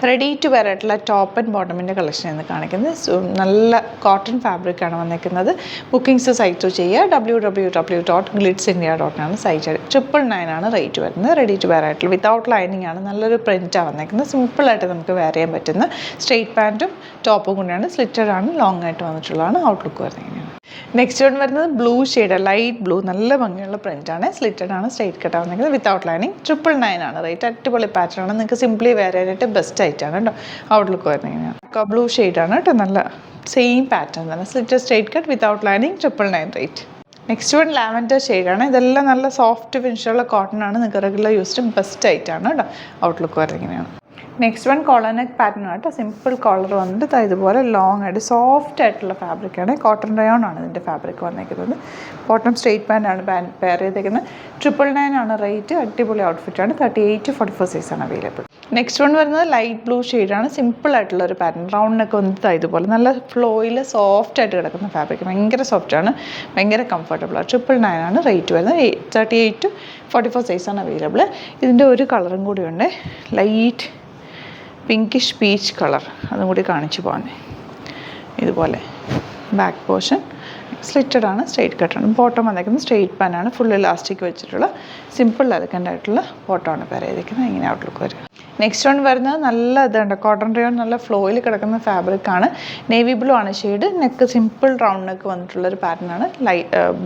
Ready to wear ആയിട്ടുള്ള top and ബോട്ടമിൻ്റെ collection എന്ന് കാണിക്കുന്നത്. നല്ല കോട്ടൺ ഫാബ്രിക്കാണ് വന്നിരിക്കുന്നത്. ബുക്കിംഗ്സ് സൈറ്റ് ചെയ്യുക www.glitzindia.com സൈറ്റ്. 999 ആണ് റേറ്റ് വരുന്നത്. റെഡി ടു വെയർ ആയിട്ടുള്ള വിത്തൗട്ട് ലൈനിങ് ആണ്. നല്ലൊരു പ്രിൻറ്റാണ് വന്നിരിക്കുന്നത്. സിമ്പിളായിട്ട് നമുക്ക് വെയർ ചെയ്യാൻ പറ്റുന്ന സ്ട്രെയിറ്റ് പാൻറ്റും ടോപ്പും കൂടിയാണ്. സ്ലിറ്റഡ് ആണ്, ലോങ് ആയിട്ട് വന്നിട്ടുള്ളതാണ്. ഔട്ട്ലുക്ക് വരുന്നത്. നെക്സ്റ്റ് വൺ വരുന്നത് ബ്ലൂ ഷെയ്ഡ്, ലൈറ്റ് ബ്ലൂ, നല്ല ഭംഗിയുള്ള പ്രിൻ്റാണ്. സ്ലിറ്റഡ് ആണ്, സ്ട്രെയിറ്റ് കട്ട് ആവുന്നത്. വിത്തൗട്ട് ലൈനിങ് 999 ആണ് റേറ്റ്. അടിപൊളി പാറ്റേൺ ആണ്. നിങ്ങൾക്ക് സിംപ്ലി വെയർ ചെയ്യാനായിട്ട് ബെസ്റ്റ് ആയിട്ടാണ് കേട്ടോ. ഔട്ട്ലുക്ക് വരുന്നത് ഇങ്ങനെയാണ്. ബ്ലൂ ഷെയ്ഡാണ് കേട്ടോ. നല്ല സെയിം പാറ്റേൺ തന്നെ. Slitted straight cut without lining 999 rate. Next one lavender ഷെയ്ഡാണ്. ഇതെല്ലാം നല്ല സോഫ്റ്റ് ഫിനിഷുള്ള കോട്ടൺ ആണ്. നിങ്ങൾക്ക് റെഗുലർ യൂസിന് ബെസ്റ്റ് ആയിട്ടാണ് കേട്ടോ. ഔട്ട്ലുക്ക് വരുന്നത് ഇങ്ങനെയാണ്. Next one collar neck pattern ആട്ടോ. സിമ്പിൾ കോളർ വന്നിട്ട് ഇതുപോലെ ലോങ് ആയിട്ട് സോഫ്റ്റ് ആയിട്ടുള്ള ഫാബ്രിക്കാണ്. കോട്ടൺ റയോൺ ആണ് ഇതിൻ്റെ ഫാബ്രിക് വന്നിരിക്കുന്നത്. ബോട്ടം സ്ട്രെയിറ്റ് പാൻ്റാണ് പെയർ ചെയ്തേക്കുന്നത്. 999 ആണ് റേറ്റ്. അടിപൊളി ഔട്ട്ഫിറ്റാണ്. 38 to 44 സൈസാണ് അവൈലബിൾ. നെക്സ്റ്റ് വൺ വരുന്നത് ലൈറ്റ് ബ്ലൂ ഷെയ്ഡാണ്. സിമ്പിൾ ആയിട്ടുള്ള ഒരു പാറ്റേൺ. റൗണ്ട് നെക്ക് വന്നിട്ട് ഇതുപോലെ നല്ല ഫ്ലോയിൽ സോഫ്റ്റ് ആയിട്ട് കിടക്കുന്ന ഫാബ്രിക്. ഭയങ്കര സോഫ്റ്റാണ്, ഭയങ്കര കംഫർട്ടബിളാണ്. 999 ആണ് റേറ്റ് വരുന്നത്. 38 to 44 സൈസാണ് അവൈലബിൾ. ഇതിൻ്റെ ഒരു കളറും കൂടിയുണ്ട്, ലൈറ്റ് പിങ്കിഷ് പീച്ച് കളർ. അതും കൂടി കാണിച്ചു പോകുന്നത്. ഇതുപോലെ ബാക്ക് പോർഷൻ സ്ലിറ്റഡ് ആണ്, സ്ട്രെയിറ്റ് കട്ടാണ്. ബോട്ടം വന്നിരിക്കുന്നത് സ്ട്രെയിറ്റ് പാനാണ്. ഫുൾ ഇലാസ്റ്റിക് വെച്ചിട്ടുള്ള സിമ്പിൾ എലഗൻ്റ് ആയിട്ടുള്ള ബോട്ടമാണ് പേര് ചെയ്തിരിക്കുന്നത്. ഇങ്ങനെ ഔട്ട്ലുക്ക് വരും. നെക്സ്റ്റ് വൺ വരുന്നത് നല്ല ഇതുണ്ട്, കോട്ടൺ റയോൺ, നല്ല ഫ്ലോയിൽ കിടക്കുന്ന ഫാബ്രിക്കാണ്. നേവി ബ്ലൂ ആണ് shade. Neck simple round neck വന്നിട്ടുള്ളൊരു പാറ്റേൺ ആണ്.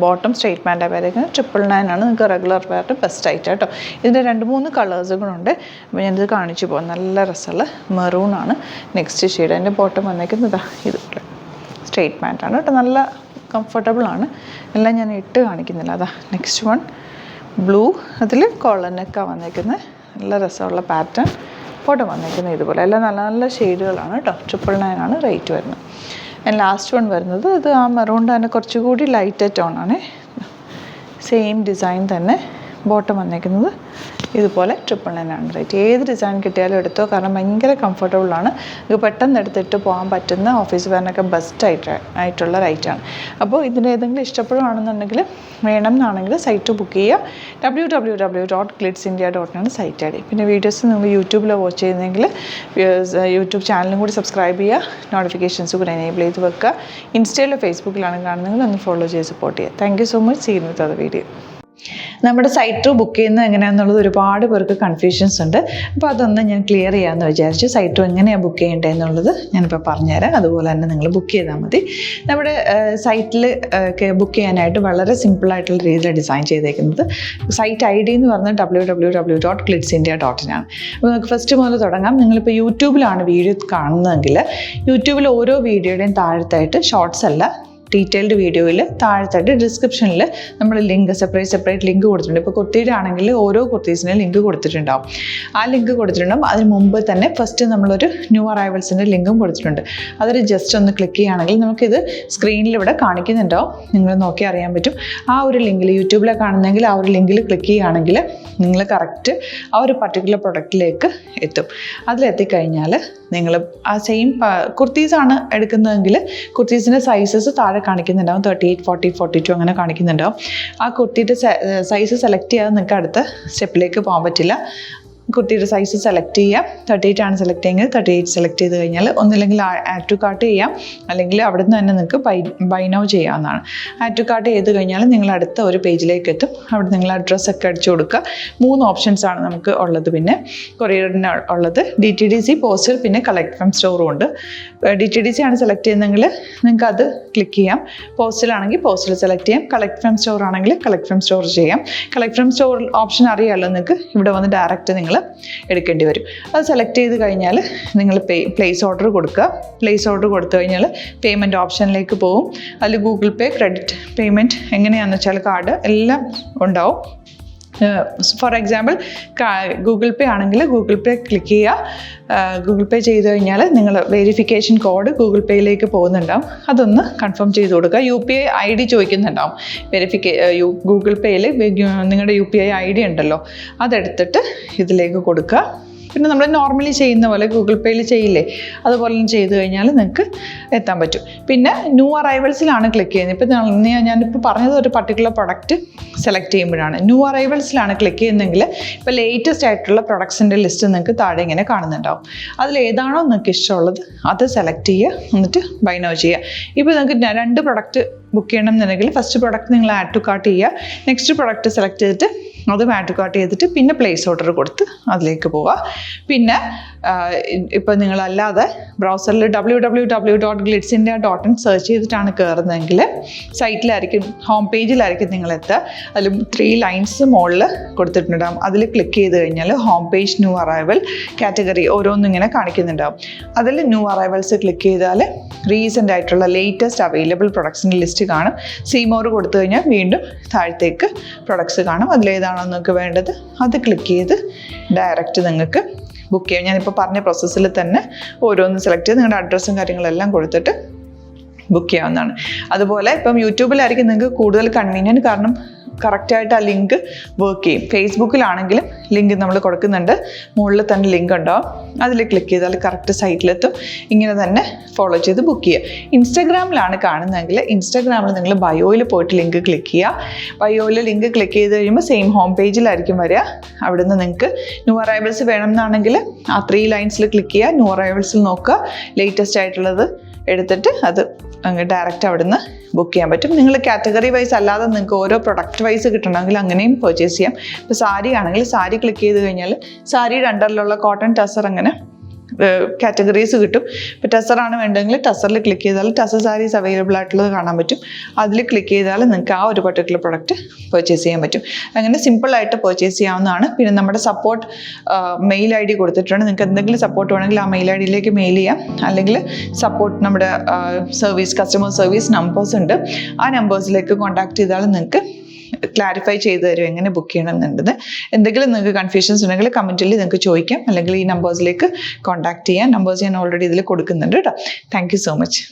ബോട്ടം സ്ട്രെയിറ്റ് പാൻ്റ് പേര് 999 ആണ്. നിങ്ങൾക്ക് റെഗുലർ വെയറിന് ബെസ്റ്റ് ആയിട്ട് കേട്ടോ. ഇതിൻ്റെ 2-3 കളേഴ്സുകളുണ്ട്. അപ്പോൾ ഞാനിത് കാണിച്ചു പോകും. നല്ല രസമുള്ള മെറൂൺ ആണ് നെക്സ്റ്റ് ഷെയ്ഡ്. അതിൻ്റെ ബോട്ടം വന്നിരിക്കുന്നത് ഇതുപോലെ സ്ട്രെയിറ്റ് പാൻ്റാണ് കേട്ടോ. നല്ല കംഫർട്ടബിൾ ആണ്. എല്ലാം ഞാൻ ഇട്ട് കാണിക്കുന്നില്ല. അതാ നെക്സ്റ്റ് വൺ ബ്ലൂ. അതിൽ കോളർ നെക്കാണ് വന്നിരിക്കുന്നത്. നല്ല രസമുള്ള പാറ്റേൺ. ബോട്ടം വന്നിരിക്കുന്നത് ഇതുപോലെ. എല്ലാം നല്ല നല്ല ഷെയ്ഡുകളാണ് കേട്ടോ. 999 ആണ് റേറ്റ് വരുന്നത്. ആൻഡ് ലാസ്റ്റ് വൺ വരുന്നത് ഇത് ആ മെറൂണിൻ്റെ തന്നെ കുറച്ചുകൂടി ലൈറ്റ് ടോണാണ്. സെയിം ഡിസൈൻ തന്നെ. ബോട്ടം വന്നിരിക്കുന്നത് ഇതുപോലെ 999 ആണ് റേറ്റ്. ഏത് ഡിസൈൻ കിട്ടിയാലും എടുത്തോ, കാരണം ഭയങ്കര കംഫർട്ടബിളാണ്. ഇത് പെട്ടെന്ന് എടുത്തിട്ട് പോകാൻ പറ്റുന്ന ഓഫീസ് വെയറിനൊക്കെ ബെസ്റ്റ് ആയിട്ടുള്ള റേറ്റാണ്. അപ്പോൾ ഇതിൻ്റെ ഏതെങ്കിലും ഇഷ്ടപ്പെടുകയാണെന്നുണ്ടെങ്കിൽ വേണം എന്നാണെങ്കിൽ സൈറ്റ് ബുക്ക് ചെയ്യുക. www.glitzindia.com site I D. പിന്നെ വീഡിയോസ് നിങ്ങൾ യൂട്യൂബിൽ വാച്ച് ചെയ്യുന്നെങ്കിൽ യൂട്യൂബ് ചാനലും കൂടി സബ്സ്ക്രൈബ് ചെയ്യുക. നോട്ടിഫിക്കേഷൻസ് കൂടി എനേബിൾ ചെയ്ത് വെക്കുക. ഇൻസ്റ്റയിലോ ഫേസ്ബുക്കിലാണ് കാണുന്നതെങ്കിൽ ഒന്ന് ഫോളോ ചെയ്ത് സപ്പോർട്ട് ചെയ്യുക. Thank you so much. See you with other video. നമ്മുടെ സൈറ്റ് ബുക്ക് ചെയ്യുന്നത് എങ്ങനെയാണെന്നുള്ളത് ഒരുപാട് പേർക്ക് കൺഫ്യൂഷൻസ് ഉണ്ട്. അപ്പോൾ അതൊന്ന് ഞാൻ ക്ലിയർ ചെയ്യാമെന്ന് വിചാരിച്ചു. സൈറ്റ് എങ്ങനെയാണ് ബുക്ക് ചെയ്യേണ്ടത് എന്നുള്ളത് ഞാനിപ്പോൾ പറഞ്ഞുതരാം. അതുപോലെ തന്നെ നിങ്ങൾ ബുക്ക് ചെയ്താൽ മതി. നമ്മുടെ സൈറ്റിൽ ബുക്ക് ചെയ്യാനായിട്ട് വളരെ സിമ്പിളായിട്ടുള്ള രീതിയിൽ ഡിസൈൻ ചെയ്തേക്കുന്നത്. സൈറ്റ് ഐ ഡി എന്ന് പറഞ്ഞാൽ www.glitzindia.com ആണ്. അപ്പോൾ നമുക്ക് ഫസ്റ്റ് മുതൽ തുടങ്ങാം. നിങ്ങളിപ്പോൾ യൂട്യൂബിലാണ് വീഡിയോ കാണുന്നതെങ്കിൽ യൂട്യൂബിൽ ഓരോ വീഡിയോയുടെയും താഴത്തായിട്ട് ഷോർട്സ് അല്ല, ഡീറ്റെയിൽഡ് വീഡിയോയിൽ താഴത്തായിട്ട് ഡിസ്ക്രിപ്ഷനിൽ നമ്മൾ ലിങ്ക് സെപ്പറേറ്റ് ലിങ്ക് കൊടുത്തിട്ടുണ്ട്. ഇപ്പോൾ കുർത്തിയുടെ ആണെങ്കിൽ ഓരോ കുർത്തീസിനും ലിങ്ക് കൊടുത്തിട്ടുണ്ടാവും. ആ ലിങ്ക് കൊടുത്തിട്ടുണ്ടാവും. അതിന് മുമ്പ് തന്നെ ഫസ്റ്റ് നമ്മളൊരു ന്യൂ അറൈവൽസിൻ്റെ ലിങ്കും കൊടുത്തിട്ടുണ്ട്. അതൊരു ജസ്റ്റ് ഒന്ന് ക്ലിക്ക് ചെയ്യുകയാണെങ്കിൽ നമുക്കിത് സ്ക്രീനിൽ ഇവിടെ കാണിക്കുന്നുണ്ടാവും. നിങ്ങൾ നോക്കി അറിയാൻ പറ്റും. ആ ഒരു ലിങ്കിൽ യൂട്യൂബിലെ കാണുന്നെങ്കിൽ ആ ഒരു ലിങ്കിൽ ക്ലിക്ക് ചെയ്യുകയാണെങ്കിൽ നിങ്ങൾ കറക്റ്റ് ആ ഒരു പർട്ടിക്കുലർ പ്രൊഡക്റ്റിലേക്ക് എത്തും. അതിലെത്തിക്കഴിഞ്ഞാൽ നിങ്ങൾ ആ സെയിം കുർത്തീസാണ് എടുക്കുന്നതെങ്കിൽ കുർത്തീസിൻ്റെ സൈസസ് താഴെ കാണിക്കുന്നുണ്ടാവും. 38, 40, 42 അങ്ങനെ കാണിക്കുന്നുണ്ടാവും. ആ കുർത്തിയുടെ സൈസ് സെലക്ട് ചെയ്യാതെ നിങ്ങൾക്ക് അടുത്ത സ്റ്റെപ്പിലേക്ക് പോകാൻ പറ്റില്ല. കുർത്തിയുടെ സൈസ് സെലക്ട് ചെയ്യാം. 38 ആണ് സെലക്ട് ചെയ്യുന്നത്. 38 സെലക്ട് ചെയ്ത് കഴിഞ്ഞാൽ ഒന്നില്ലെങ്കിൽ ആഡ് ടു കാർട്ട് ചെയ്യാം, അല്ലെങ്കിൽ അവിടെ നിന്ന് തന്നെ നിങ്ങൾക്ക് ബൈ നൗ ചെയ്യാവുന്നതാണ്. ആഡ് ടു കാർട്ട് ചെയ്ത് കഴിഞ്ഞാൽ നിങ്ങൾ അടുത്ത ഒരു പേജിലേക്ക് എത്തും. അവിടെ നിങ്ങൾ അഡ്രസ്സൊക്കെ അടിച്ചു കൊടുക്കുക. 3 ഓപ്ഷൻസ് ആണ് നമുക്ക് ഉള്ളത്. പിന്നെ കൊറിയറിന് ഉള്ളത് DTDC, പോസ്റ്റൽ, പിന്നെ കളക്ട് ഫ്രം സ്റ്റോറും ഉണ്ട്. DTDC ആണ് സെലക്ട് ചെയ്യുന്നതെങ്കിൽ നിങ്ങൾക്ക് അത് ക്ലിക്ക് ചെയ്യാം. പോസ്റ്റലാണെങ്കിൽ പോസ്റ്റൽ സെലക്ട് ചെയ്യാം. കളക്ട് ഫ്രം സ്റ്റോർ ആണെങ്കിൽ കളക്ട് ഫ്രം സ്റ്റോർ ചെയ്യാം. കളക്ട് ഫ്രം സ്റ്റോർ ഓപ്ഷൻ അറിയാമല്ലോ നിങ്ങൾക്ക്. ഇവിടെ വന്ന് ഡയറക്റ്റ് നിങ്ങൾ എടുക്കേണ്ടി വരും. അത് സെലക്ട് ചെയ്ത് കഴിഞ്ഞാൽ നിങ്ങൾ പ്ലേസ് ഓർഡർ കൊടുക്കുക. പ്ലേസ് ഓർഡർ കൊടുത്തു കഴിഞ്ഞാൽ പേയ്മെൻറ്റ് ഓപ്ഷനിലേക്ക് പോകും. അതിൽ ഗൂഗിൾ പേ, ക്രെഡിറ്റ് പേയ്മെൻറ്റ് എങ്ങനെയാണെന്ന് വെച്ചാൽ കാർഡ് എല്ലാം ഉണ്ടാവും. ഫോർ എക്സാമ്പിൾ ഗൂഗിൾ പേ ആണെങ്കിൽ ഗൂഗിൾ പേ ക്ലിക്ക് ചെയ്യുക. ഗൂഗിൾ പേ ചെയ്ത് കഴിഞ്ഞാൽ നിങ്ങൾ വെരിഫിക്കേഷൻ കോഡ് ഗൂഗിൾ പേയിലേക്ക് പോകുന്നുണ്ടാവും. അതൊന്ന് കൺഫേം ചെയ്ത് കൊടുക്കുക. UPI ID ചോദിക്കുന്നുണ്ടാവും. ഗൂഗിൾ പേയിൽ നിങ്ങളുടെ UPI ID ഉണ്ടല്ലോ, അതെടുത്തിട്ട് ഇതിലേക്ക് കൊടുക്കുക. പിന്നെ നമ്മൾ നോർമലി ചെയ്യുന്ന പോലെ ഗൂഗിൾ പേയിൽ ചെയ്യില്ലേ, അതുപോലെ ചെയ്ത് കഴിഞ്ഞാൽ നിങ്ങൾക്ക് എത്താൻ പറ്റും. പിന്നെ ന്യൂ അറൈവൽസിലാണ് ക്ലിക്ക് ചെയ്യുന്നത്. ഇപ്പോൾ ഞാനിപ്പോൾ പറഞ്ഞത് ഒരു പർട്ടിക്കുലർ പ്രൊഡക്റ്റ് സെലക്ട് ചെയ്യുമ്പോഴാണ്. ന്യൂ അറൈവൽസിലാണ് ക്ലിക്ക് ചെയ്യുന്നതെങ്കിൽ ഇപ്പോൾ ലേറ്റസ്റ്റ് ആയിട്ടുള്ള പ്രൊഡക്ട്സിൻ്റെ ലിസ്റ്റ് നിങ്ങൾക്ക് താഴെ ഇങ്ങനെ കാണുന്നുണ്ടാവും. അതിലേതാണോ നിങ്ങൾക്ക് ഇഷ്ടമുള്ളത് അത് സെലക്ട് ചെയ്യുക, എന്നിട്ട് ബൈ നൗ ചെയ്യുക. ഇപ്പോൾ നിങ്ങൾക്ക് 2 പ്രൊഡക്റ്റ് ബുക്ക് ചെയ്യണം എന്നുണ്ടെങ്കിൽ ഫസ്റ്റ് പ്രൊഡക്റ്റ് നിങ്ങൾ ആഡ് ടു കാർട്ട് ചെയ്യുക, നെക്സ്റ്റ് പ്രൊഡക്റ്റ് സെലക്ട് ചെയ്തിട്ട് അതും ആഡ് ടു കാർട്ട് ചെയ്തിട്ട് പിന്നെ പ്ലേസ് ഓർഡർ കൊടുത്ത് അതിലേക്ക് പോവുക. പിന്നെ ഇപ്പോൾ നിങ്ങളല്ലാതെ ബ്രൗസറിൽ www.glitzindia.in സെർച്ച് ചെയ്തിട്ടാണ് കയറുന്നതെങ്കിൽ സൈറ്റിലായിരിക്കും, ഹോം പേജിലായിരിക്കും നിങ്ങളെത്തുക. അതിൽ 3 ലൈൻസ് മുകളിൽ കൊടുത്തിട്ടുണ്ടാകും. അതിൽ ക്ലിക്ക് ചെയ്ത് കഴിഞ്ഞാൽ home page new arrival category ഓരോന്നും ഇങ്ങനെ കാണിക്കുന്നുണ്ടാവും. അതിൽ ന്യൂ അറൈവൽസ് ക്ലിക്ക് ചെയ്താൽ റീസെൻ്റ് ആയിട്ടുള്ള ലേറ്റസ്റ്റ് അവൈലബിൾ പ്രൊഡക്ട്സിൻ്റെ ലിസ്റ്റ് കാണും. സീമോർ കൊടുത്തു കഴിഞ്ഞാൽ വീണ്ടും താഴത്തേക്ക് പ്രൊഡക്ട്സ് കാണും. അതിലേതാണോ നിങ്ങൾക്ക് വേണ്ടത് അത് ക്ലിക്ക് ചെയ്ത് ഡയറക്റ്റ് നിങ്ങൾക്ക് ബുക്ക് ചെയ്യാം. ഞാനിപ്പോൾ പറഞ്ഞ പ്രോസസ്സിൽ തന്നെ ഓരോന്ന് സെലക്ട് ചെയ്ത് നിങ്ങളുടെ അഡ്രസ്സും കാര്യങ്ങളെല്ലാം കൊടുത്തിട്ട് ബുക്ക് ചെയ്യാവുന്നതാണ്. അതുപോലെ ഇപ്പം യൂട്യൂബിലായിരിക്കും നിങ്ങൾക്ക് കൂടുതൽ കൺവീനിയൻറ്റ്, കാരണം കറക്റ്റായിട്ട് ആ ലിങ്ക് വർക്ക് ചെയ്യും. ഫേസ്ബുക്കിലാണെങ്കിലും ലിങ്ക് നമ്മൾ കൊടുക്കുന്നുണ്ട്, മുകളിൽ തന്നെ ലിങ്ക് ഉണ്ടാവും. അതിൽ ക്ലിക്ക് ചെയ്താൽ കറക്റ്റ് സൈറ്റിലെത്തും. ഇങ്ങനെ തന്നെ ഫോളോ ചെയ്ത് ബുക്ക് ചെയ്യുക. ഇൻസ്റ്റാഗ്രാമിലാണ് കാണുന്നതെങ്കിൽ ഇൻസ്റ്റാഗ്രാമിൽ നിങ്ങൾ ബയോയിൽ പോയിട്ട് ലിങ്ക് ക്ലിക്ക് ചെയ്യുക. ബയോയിൽ ലിങ്ക് ക്ലിക്ക് ചെയ്ത് കഴിയുമ്പോൾ സെയിം ഹോം പേജിലായിരിക്കും വരിക. അവിടുന്ന് നിങ്ങൾക്ക് ന്യൂ അറൈവൽസ് വേണമെന്നാണെങ്കിൽ ആ 3 ലൈൻസിൽ ക്ലിക്ക് ചെയ്യുക, ന്യൂ അറൈവൽസിൽ നോക്കുക, ലേറ്റസ്റ്റ് ആയിട്ടുള്ളത് എടുത്തിട്ട് അത് അങ്ങ് ഡയറക്റ്റ് അവിടുന്ന് ബുക്ക് ചെയ്യാൻ പറ്റും. നിങ്ങൾ കാറ്റഗറി വൈസ് അല്ലാതെ നിങ്ങൾക്ക് ഓരോ പ്രൊഡക്റ്റ് വൈസ് കിട്ടണമെങ്കിൽ അങ്ങനെയും പർച്ചേസ് ചെയ്യാം. ഇപ്പോൾ സാരി ആണെങ്കിൽ സാരി ക്ലിക്ക് ചെയ്ത് കഴിഞ്ഞാൽ സാരിയുടെ അണ്ടറിലുള്ള കോട്ടൺ ടസർ അങ്ങനെ കാറ്റഗറീസ് കിട്ടും. ഇപ്പോൾ ടസറാണ് വേണ്ടതെങ്കിൽ ടസറിൽ ക്ലിക്ക് ചെയ്താൽ ടസർ സാരീസ് അവൈലബിൾ ആയിട്ടുള്ളത് കാണാൻ പറ്റും. അതിൽ ക്ലിക്ക് ചെയ്താൽ നിങ്ങൾക്ക് ആ ഒരു പർട്ടിക്കുലർ പ്രൊഡക്റ്റ് പർച്ചേസ് ചെയ്യാൻ പറ്റും. അങ്ങനെ സിമ്പിളായിട്ട് പർച്ചേസ് ചെയ്യാവുന്നതാണ്. പിന്നെ നമ്മുടെ സപ്പോർട്ട് മെയിൽ ID കൊടുത്തിട്ടുണ്ട്. നിങ്ങൾക്ക് എന്തെങ്കിലും സപ്പോർട്ട് വേണമെങ്കിൽ ആ മെയിൽ IDയിലേക്ക് മെയിൽ ചെയ്യാം. അല്ലെങ്കിൽ സപ്പോർട്ട് നമ്മുടെ കസ്റ്റമർ സർവീസ് നമ്പേഴ്സ് ഉണ്ട്, ആ നമ്പേഴ്സിലേക്ക് കോൺടാക്ട് ചെയ്താൽ നിങ്ങൾക്ക് ക്ലാരിഫൈ ചെയ്ത് തരും എങ്ങനെ ബുക്ക് ചെയ്യണം എന്നുള്ളത്. എന്തെങ്കിലും നിങ്ങൾക്ക് കൺഫ്യൂഷൻസ് ഉണ്ടെങ്കിൽ കമൻറ്റിൽ നിങ്ങൾക്ക് ചോദിക്കാം, അല്ലെങ്കിൽ ഈ നമ്പേഴ്സിലേക്ക് കോൺടാക്ട് ചെയ്യാം. നമ്പേഴ്സ് ഞാൻ ഓൾറെഡി ഇതിൽ കൊടുക്കുന്നുണ്ട് കേട്ടോ. Thank you so much.